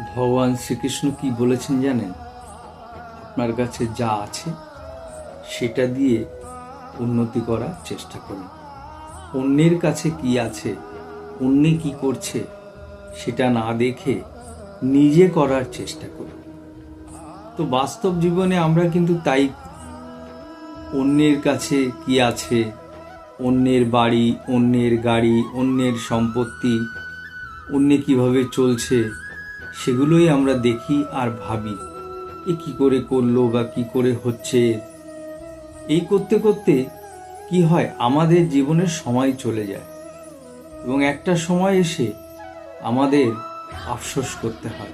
ভগবান শ্রীকৃষ্ণ কি বলেছেন জানেন? আপনার কাছে যা আছে সেটা দিয়ে উন্নতি করার চেষ্টা করুন। অন্যের কাছে কি আছে, অন্যে কি করছে সেটা না দেখে নিজে করার চেষ্টা করুন। তো বাস্তব জীবনে আমরা কিন্তু তাই অন্যের কাছে কি আছে, অন্যের বাড়ি, অন্যের গাড়ি, অন্যের সম্পত্তি, অন্য কিভাবে চলছে সেগুলোই আমরা দেখি আর ভাবি এ কি করে করলো বা কি করে হচ্ছে। এই করতে করতে কি হয়, আমাদের জীবনের সময় চলে যায় এবং একটা সময় এসে আমাদের আফসোস করতে হয়,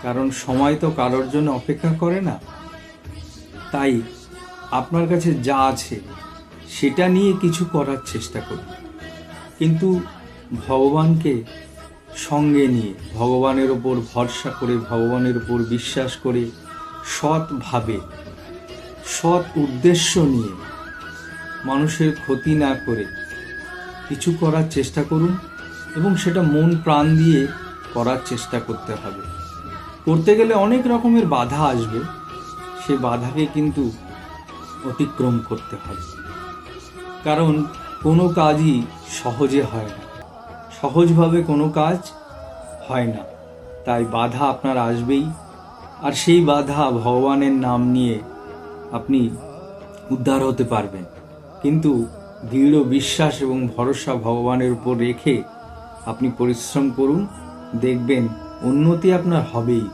কারণ সময় তো কারোর জন্য অপেক্ষা করে না। তাই আপনার কাছে যা আছে সেটা নিয়ে কিছু করার চেষ্টা করুন, কিন্তু ভগবানকে সঙ্গে নিয়ে, ভগবানের ওপর ভরসা করে, ভগবানের ওপর বিশ্বাস করে, সৎভাবে, সৎ উদ্দেশ্য নিয়ে, মানুষের ক্ষতি না করে কিছু করার চেষ্টা করুন এবং সেটা মন প্রাণ দিয়ে করার চেষ্টা করতে হবে। করতে গেলে অনেক রকমের বাধা আসবে, সে বাধাকে কিন্তু অতিক্রম করতে হবে, কারণ কোনো কাজই সহজে হয় না, সহজভাবে কোনো কাজ হয় না। তাই বাধা আপনার আসবেই, আর সেই বাধা ভগবানের নাম নিয়ে আপনি উদ্ধার হতে পারবেন। কিন্তু দৃঢ় বিশ্বাস এবং ভরসা ভগবানের উপর রেখে আপনি পরিশ্রম করুন, দেখবেন উন্নতি আপনার হবেই।